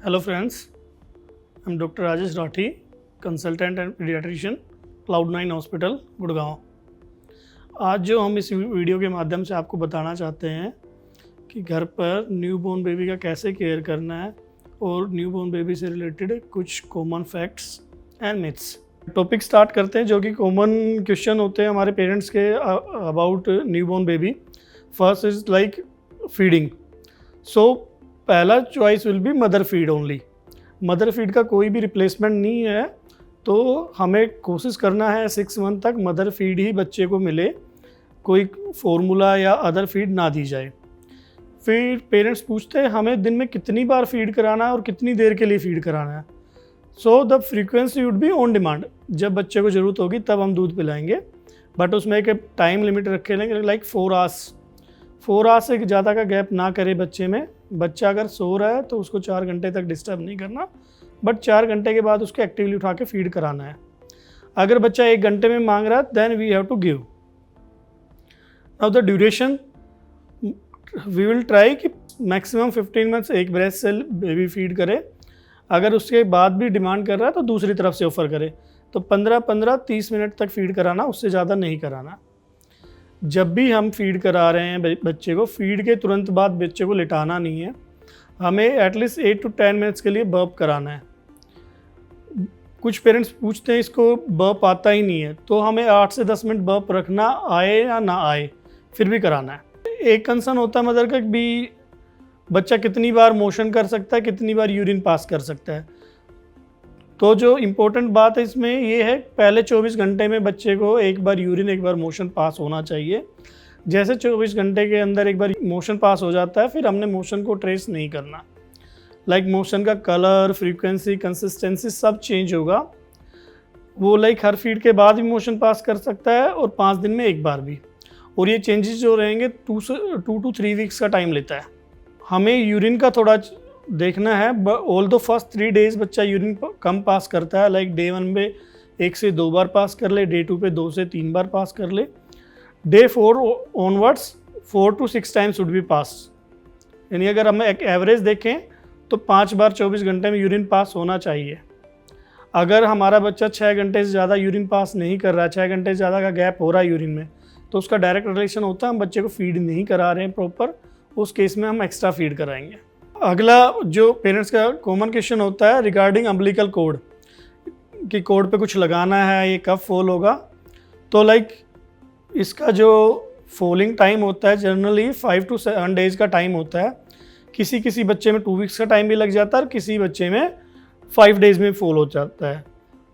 Hello friends, I'm Dr. Rajesh Rathi, consultant and pediatrician, Cloud9 hospital Gurgaon. आज जो हम इस वीडियो के माध्यम से आपको बताना चाहते हैं कि घर पर न्यूबॉर्न बेबी का कैसे केयर करना है और न्यूबॉर्न बेबी से रिलेटेड कुछ common facts and myths. Topic start करते हैं जो कि कॉमन क्वेश्चन होते हैं हमारे पेरेंट्स के about newborn baby. First is like feeding. So पहला choice will be mother feed only. Mother feed का कोई भी रिप्लेसमेंट नहीं है, तो हमें कोशिश करना है 6 मंथ तक मदर फीड ही बच्चे को मिले, कोई फॉर्मूला या अदर फीड ना दी जाए। फिर पेरेंट्स पूछते हैं हमें दिन में कितनी बार फीड कराना है और कितनी देर के लिए फीड कराना है। So the frequency would be on demand. जब बच्चे को ज़रूरत होगी तब हम दूध पिलाएंगे, बट उसमें एक टाइम लिमिट रखे लेंगे, लाइक 4 आवर्स। 4 आवर्स से ज़्यादा का गैप ना करे बच्चे में। बच्चा अगर सो रहा है तो उसको 4 घंटे तक डिस्टर्ब नहीं करना, बट 4 घंटे के बाद उसको एक्टिवली उठा के फीड कराना है। अगर बच्चा 1 घंटे में मांग रहा है then we have to give. Now the duration we will try कि मैक्सिमम 15 मिनट्स एक ब्रेस्ट से बेबी फीड करे। अगर उसके बाद भी डिमांड कर रहा है तो दूसरी तरफ से ऑफ़र करे, तो 15-15-30 मिनट तक फीड कराना, उससे ज़्यादा नहीं कराना। जब भी हम फीड करा रहे हैं बच्चे को, फीड के तुरंत बाद बच्चे को लिटाना नहीं है। हमें एटलीस्ट 8 to 10 मिनट्स के लिए बर्प कराना है। कुछ पेरेंट्स पूछते हैं इसको बर्प आता ही नहीं है, तो हमें 8 से 10 मिनट बर्प रखना, आए या ना आए फिर भी कराना है। एक कंसर्न होता है मदर का भी बच्चा कितनी बार मोशन कर सकता है, कितनी बार यूरिन पास कर सकता है। तो जो इम्पोर्टेंट बात है इसमें ये है, पहले 24 घंटे में बच्चे को एक बार यूरिन एक बार मोशन पास होना चाहिए। जैसे 24 घंटे के अंदर एक बार मोशन पास हो जाता है, फिर हमने मोशन को ट्रेस नहीं करना। लाइक मोशन का कलर, फ्रीक्वेंसी, कंसिस्टेंसी सब चेंज होगा। वो लाइक हर फीड के बाद भी मोशन पास कर सकता है और 5 दिन में एक बार भी। और ये चेंजेस जो रहेंगे 2 to 3 वीक्स का टाइम लेता है। हमें यूरिन का थोड़ा देखना है। ऑल दो फर्स्ट 3 डेज बच्चा यूरिन कम पास करता है, लाइक डे 1 पे 1 से 2 बार पास कर ले, डे 2 पे 2 से 3 बार पास कर ले, day 4 onwards 4 to 6 times would be pass. यानी अगर हम एक एवरेज देखें तो 5 बार 24 घंटे में यूरिन पास होना चाहिए। अगर हमारा बच्चा 6 घंटे से ज़्यादा यूरिन पास नहीं कर रहा है, 6 घंटे से ज़्यादा का गैप हो रहा है यूरिन में, तो उसका डायरेक्ट रिलेशन होता है हम बच्चे को फीड नहीं करा रहे हैं प्रॉपर। उस केस में हम एक्स्ट्रा फीड कराएंगे। अगला जो पेरेंट्स का कॉमन क्वेश्चन होता है रिगार्डिंग अम्बिलिकल कॉर्ड, कि कॉर्ड पे कुछ लगाना है, ये कब फॉल होगा। तो लाइक इसका जो फॉलिंग टाइम होता है जनरली 5 to 7 डेज का टाइम होता है। किसी किसी बच्चे में 2 वीक्स का टाइम भी लग जाता है और किसी बच्चे में 5 डेज में फॉल हो जाता है।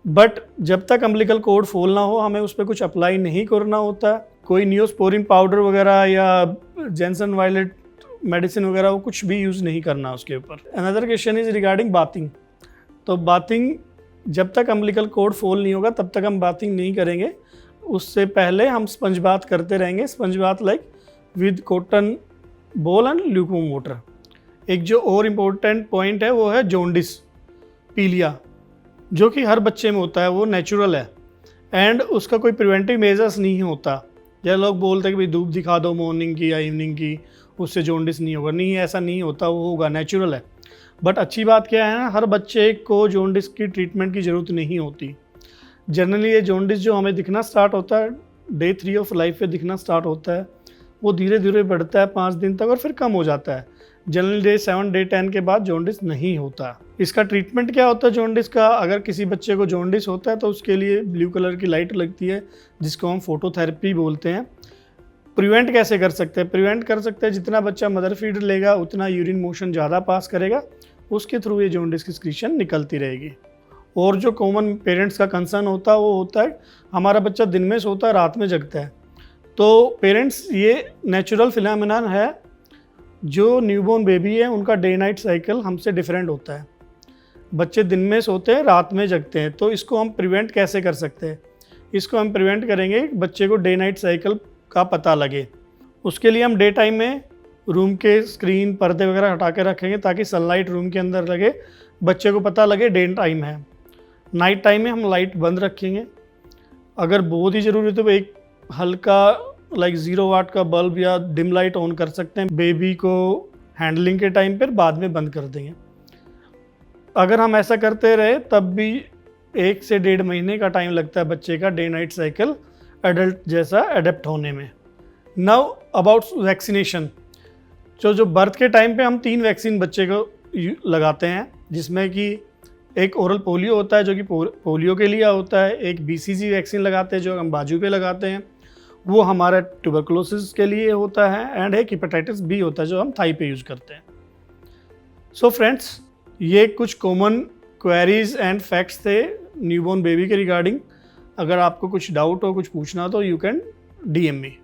बट जब तक अम्बिलिकल कॉर्ड फॉल ना हो हमें उस पर कुछ अप्लाई नहीं करना होता। कोई नियोस्पोरिन पाउडर वगैरह या जेंसन वायलेट मेडिसिन वगैरह वो कुछ भी यूज़ नहीं करना उसके ऊपर। Another question is regarding bathing. तो बाथिंग जब तक अम्बिलिकल कॉर्ड फॉल नहीं होगा तब तक हम बाथिंग नहीं करेंगे। उससे पहले हम स्पंज बाथ करते रहेंगे। Sponge bath like with cotton ball and lukewarm water. एक जो और इम्पोर्टेंट पॉइंट है वो है जॉन्डिस, पीलिया, जो कि हर बच्चे में होता है, वो नेचुरल है एंड उसका कोई प्रिवेंटिव मेजर्स नहीं होता। जैसे लोग बोलते हैं कि भाई धूप दिखा दो मॉर्निंग की या इवनिंग की, उससे जॉन्डिस नहीं होगा। नहीं, ऐसा नहीं होता, वो होगा, नेचुरल है। बट अच्छी बात क्या है ना, हर बच्चे को जॉन्डिस की ट्रीटमेंट की ज़रूरत नहीं होती। जनरली ये जॉन्डिस जो हमें दिखना स्टार्ट होता है डे 3 ऑफ लाइफ पे दिखना स्टार्ट होता है, वो धीरे धीरे बढ़ता है 5 दिन तक और फिर कम हो जाता है। जनरली डे 7 डे 10 के बाद जॉन्डिस नहीं होता। इसका ट्रीटमेंट क्या होता है जॉन्डिस का? अगर किसी बच्चे को जॉन्डिस होता है तो उसके लिए ब्लू कलर की लाइट लगती है जिसको हम फोटोथेरेपी बोलते हैं। प्रिवेंट कैसे कर सकते हैं? प्रिवेंट कर सकते हैं जितना बच्चा मदर फीड लेगा उतना यूरिन मोशन ज़्यादा पास करेगा, उसके थ्रू ये जॉन्डिस की सिक्रीशन निकलती रहेगी। और जो कॉमन पेरेंट्स का कंसर्न होता है वो होता है हमारा बच्चा दिन में सोता है, रात में जगता है। तो पेरेंट्स, ये नेचुरल फिनोमेनन है। जो न्यूबॉर्न बेबी है उनका डे नाइट साइकिल हमसे डिफरेंट होता है। बच्चे दिन में सोते हैं, रात में जगते हैं। तो इसको हम प्रिवेंट कैसे कर सकते हैं? इसको हम प्रिवेंट करेंगे बच्चे को डे नाइट साइकिल का पता लगे। उसके लिए हम डे टाइम में रूम के स्क्रीन, पर्दे वगैरह हटा के रखेंगे ताकि सनलाइट रूम के अंदर लगे, बच्चे को पता लगे डे टाइम है। नाइट टाइम में हम लाइट बंद रखेंगे। अगर बहुत ही ज़रूरी है तो एक हल्का लाइक 0 वाट का बल्ब या डिम लाइट ऑन कर सकते हैं। बेबी को हैंडलिंग के टाइम पर बाद में बंद कर देंगे। अगर हम ऐसा करते रहे तब भी 1 से 1.5 महीने का टाइम लगता है बच्चे का डे नाइट साइकिल एडल्ट जैसा अडेप्ट होने में। नाउ अबाउट वैक्सीनेशन, जो बर्थ के टाइम पे हम 3 वैक्सीन बच्चे को लगाते हैं, जिसमें कि एक ओरल पोलियो होता है जो कि पोलियो के लिए होता है, एक BCG वैक्सीन लगाते हैं जो हम बाजू पे लगाते हैं, वो हमारा ट्यूबरकुलोसिस के लिए होता है, एंड एक हेपेटाइटिस B होता है जो हम थाई पे यूज़ करते हैं। सो फ्रेंड्स, ये कुछ कॉमन क्वेरीज एंड फैक्ट्स थे न्यूबॉर्न बेबी के रिगार्डिंग। अगर आपको कुछ डाउट हो, कुछ पूछना हो तो यू कैन DM मी।